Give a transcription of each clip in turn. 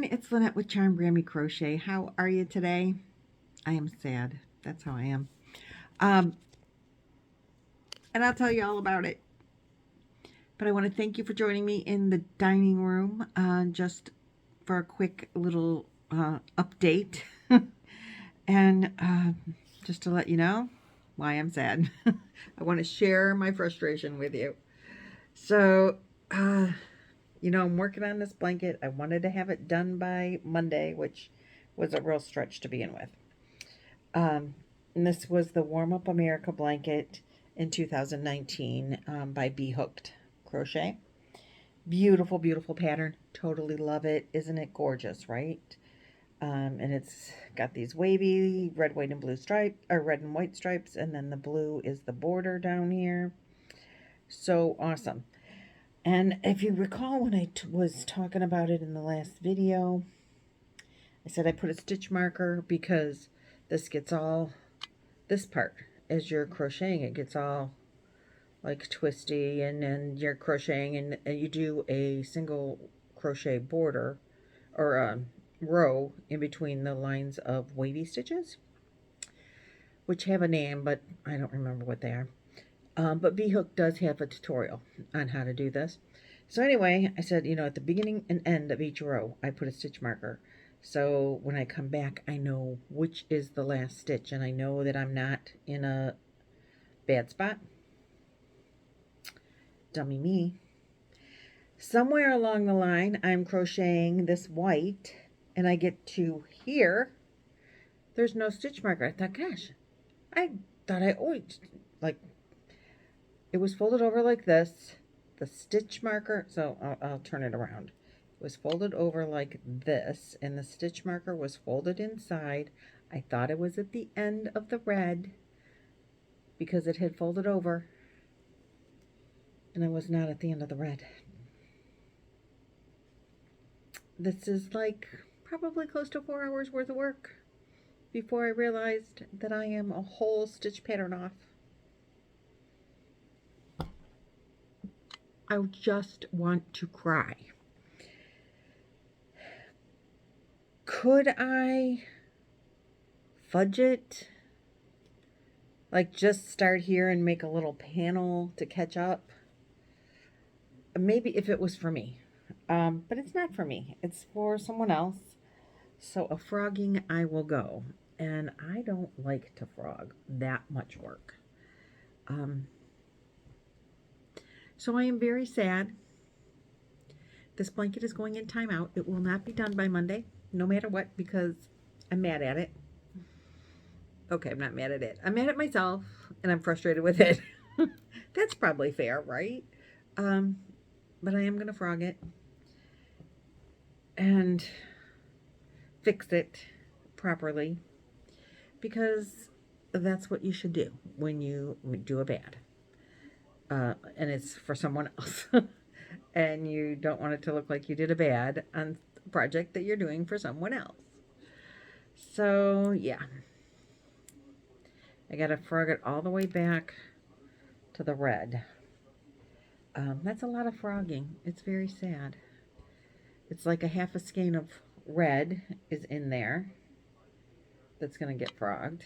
everyone, it's Lynette with Grammy Crochet. How are you today? I am sad. That's how I am. And I'll tell you all about it. But I want to thank you for joining me in the dining room just for a quick little update. And just to let you know why I'm sad. I want to share my frustration with you. So, I'm working on this blanket. I wanted to have it done by Monday, which was a real stretch to begin with. And this was the Warm Up America blanket in 2019 by Be Hooked Crochet. Beautiful, beautiful pattern. Totally love it. Isn't it gorgeous, right? And it's got these wavy red, white, and blue stripes, or red and white stripes, and then the blue is the border down here. So awesome. And if you recall when I was talking about it in the last video, I said I put a stitch marker because this gets all, this part, as you're crocheting, it gets all like twisty, and then you're crocheting and you do a single crochet border or a row in between the lines of wavy stitches, which have a name, but I don't remember what they are. But Be Hooked does have a tutorial on how to do this. So anyway, I said, at the beginning and end of each row, I put a stitch marker. So when I come back, I know which is the last stitch, and I know that I'm not in a bad spot. Dummy me. Somewhere along the line, I'm crocheting this white, and I get to here. There's no stitch marker. I thought, gosh, I thought I always, like, it was folded over like this. The stitch marker, so I'll turn it around. It was folded over like this, and the stitch marker was folded inside. I thought it was at the end of the red because it had folded over, and I was not at the end of the red. This is like probably close to 4 hours worth of work before I realized that I am a whole stitch pattern off. I just want to cry. Could I fudge it? Like just start here and make a little panel to catch up? Maybe if it was for me. But it's not for me. It's for someone else. So a frogging I will go. And I don't like to frog that much work. So I am very sad. This blanket is going in timeout. It will not be done by Monday, no matter what, because I'm mad at it. Okay, I'm not mad at it. I'm mad at myself, and I'm frustrated with it. That's probably fair, right? But I am going to frog it and fix it properly, because that's what you should do when you do a bad. And it's for someone else. And you don't want it to look like you did a bad on a project that you're doing for someone else. So, yeah. I got to frog it all the way back to the red. That's a lot of frogging. It's very sad. It's like a half a skein of red is in there that's going to get frogged.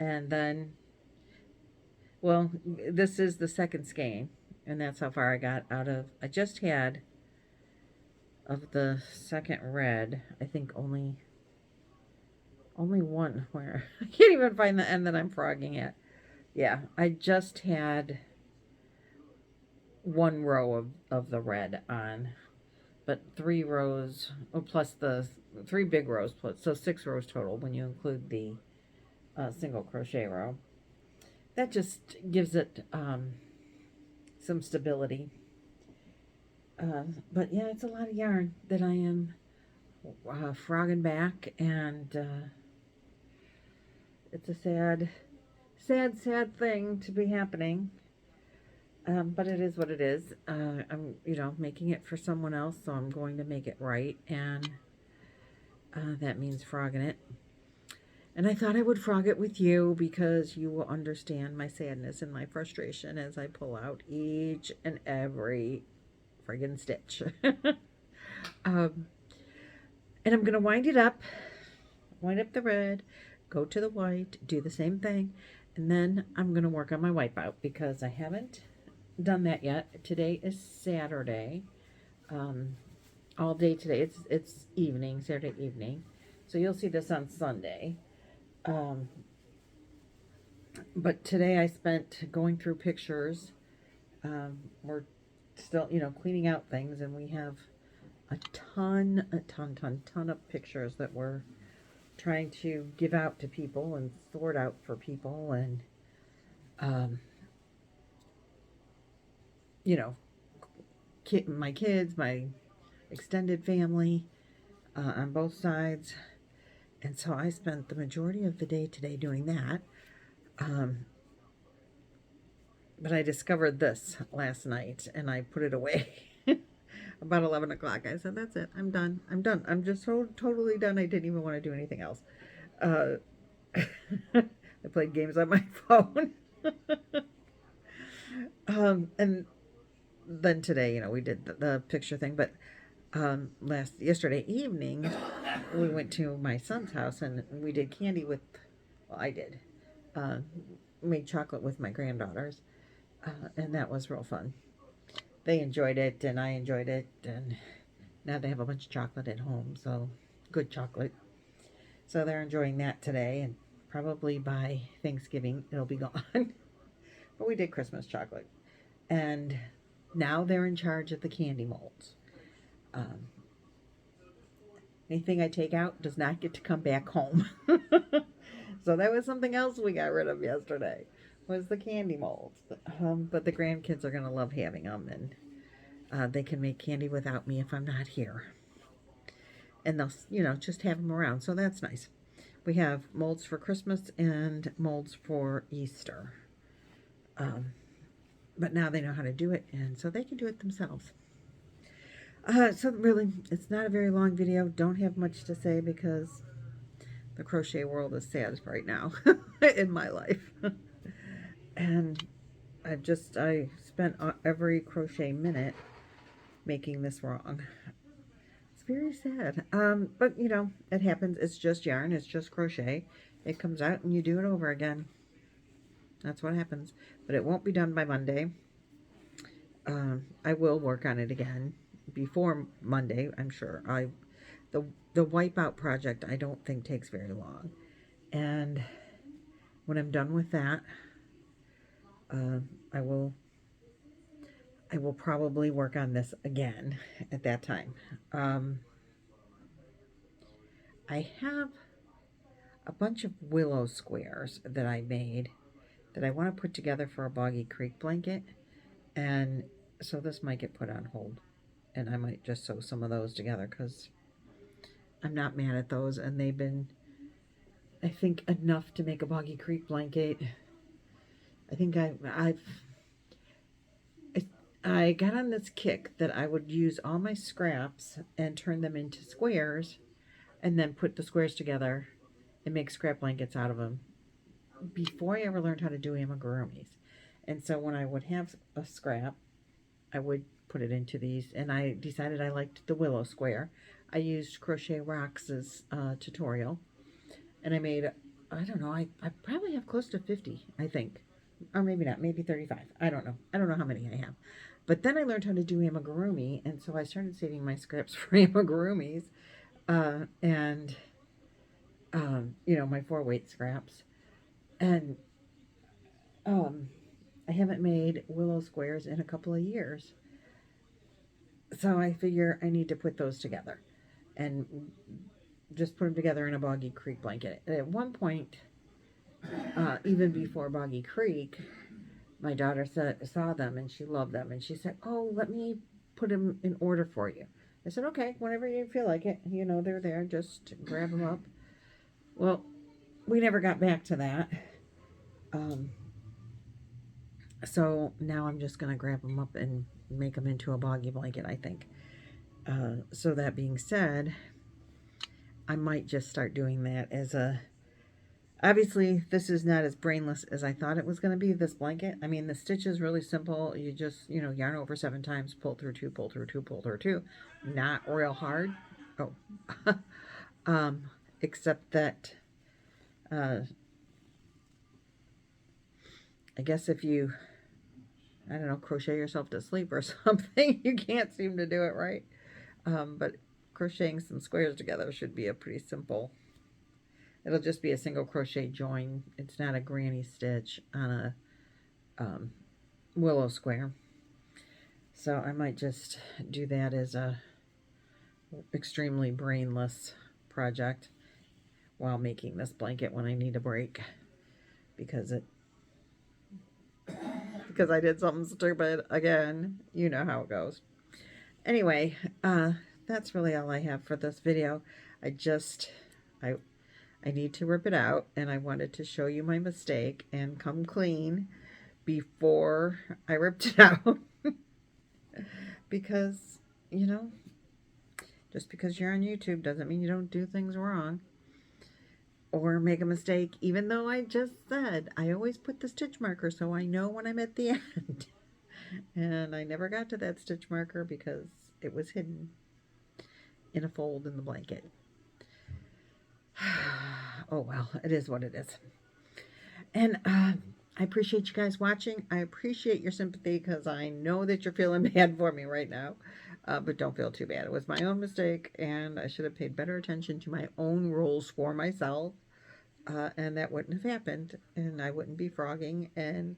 And then, well, this is the second skein. And that's how far I got out of, I just had, of the second red, I think only one where, I can't even find the end that I'm frogging at. Yeah, I just had one row of the red on, but 3 rows, plus the 3 big rows, so 6 rows total when you include the single crochet row. That just gives it some stability. But yeah, it's a lot of yarn that I am frogging back, and it's a sad thing to be happening. But it is what it is. I'm, making it for someone else, so I'm going to make it right, and that means frogging it. And I thought I would frog it with you because you will understand my sadness and my frustration as I pull out each and every friggin' stitch. And I'm going to wind it up, wind up the red, go to the white, do the same thing, and then I'm going to work on my wipeout because I haven't done that yet. Today is Saturday. All day today. It's evening, Saturday evening. So you'll see this on Sunday. But today I spent going through pictures. We're still, cleaning out things, and we have a ton of pictures that we're trying to give out to people and sort out for people, and my kids, my extended family on both sides. And so I spent the majority of the day today doing that. But I discovered this last night, and I put it away about 11 o'clock. I said, that's it. I'm done. I'm just totally done. I didn't even want to do anything else. I played games on my phone. And then today, we did the picture thing. But yesterday evening, we went to my son's house, and we did candy with, I did. Made chocolate with my granddaughters. And that was real fun. They enjoyed it, and I enjoyed it, and now they have a bunch of chocolate at home, so good chocolate. So they're enjoying that today, and probably by Thanksgiving it'll be gone. But we did Christmas chocolate, and now they're in charge of the candy molds. Anything I take out does not get to come back home. So that was something else we got rid of yesterday, was the candy molds. But the grandkids are going to love having them, and they can make candy without me if I'm not here. And they'll, just have them around, so that's nice. We have molds for Christmas and molds for Easter. But now they know how to do it, and so they can do it themselves. So really, it's not a very long video. Don't have much to say because the crochet world is sad right now in my life. And I spent every crochet minute making this wrong. It's very sad. But it happens. It's just yarn. It's just crochet. It comes out and you do it over again. That's what happens. But it won't be done by Monday. I will work on it again before Monday, I'm sure. The wipeout project I don't think takes very long. And when I'm done with that, I will probably work on this again at that time. I have a bunch of Willow squares that I made that I want to put together for a Boggy Creek blanket, and so this might get put on hold, and I might just sew some of those together because I'm not mad at those, and they've been, I think, enough to make a Boggy Creek blanket. I think I got on this kick that I would use all my scraps and turn them into squares, and then put the squares together and make scrap blankets out of them before I ever learned how to do amigurumis. And so when I would have a scrap, I would put it into these, and I decided I liked the Willow square. I used Crochet Rox's tutorial, and I made, I don't know, I probably have close to 50, I think. Or maybe not, maybe 35. I don't know. I don't know how many I have. But then I learned how to do amigurumi, and so I started saving my scraps for amigurumis, and my 4-weight scraps. And I haven't made Willow squares in a couple of years. So I figure I need to put those together and just put them together in a Boggy Creek blanket. And at one point, even before Boggy Creek, my daughter saw them and she loved them, and she said, oh, let me put them in order for you. I said, okay, whenever you feel like it, they're there, just grab them up. Well, we never got back to that. So now I'm just going to grab them up and make them into a Boggy blanket, I think. So that being said, I might just start doing that as a... Obviously, this is not as brainless as I thought it was going to be, this blanket. I mean, the stitch is really simple. You just, yarn over 7 times, pull through 2, pull through 2, pull through 2. Not real hard. Oh, except that I guess if you, I don't know, crochet yourself to sleep or something, you can't seem to do it right. But crocheting some squares together should be a pretty simple. It'll just be a single crochet join. It's not a granny stitch on a willow square. So I might just do that as a extremely brainless project while making this blanket when I need a break, because I did something stupid again. You know how it goes. Anyway, that's really all I have for this video. I need to rip it out, and I wanted to show you my mistake and come clean before I ripped it out. Because, you know, just because you're on YouTube doesn't mean you don't do things wrong or make a mistake, even though I just said I always put the stitch marker so I know when I'm at the end. And I never got to that stitch marker because it was hidden in a fold in the blanket. Oh well, it is what it is. And I appreciate you guys watching. I appreciate your sympathy, because I know that you're feeling bad for me right now. But don't feel too bad. It was my own mistake, and I should have paid better attention to my own rules for myself. And that wouldn't have happened, and I wouldn't be frogging and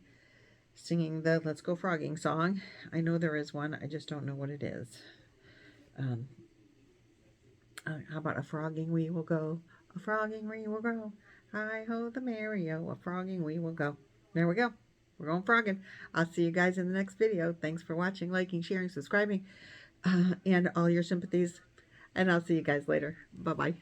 singing the Let's Go Frogging song. I know there is one, I just don't know what it is. How about a frogging we will go, a frogging we will go, hi-ho the merry-o, a frogging we will go. There we go. We're going frogging. I'll see you guys in the next video. Thanks for watching, liking, sharing, subscribing, and all your sympathies. And I'll see you guys later. Bye-bye.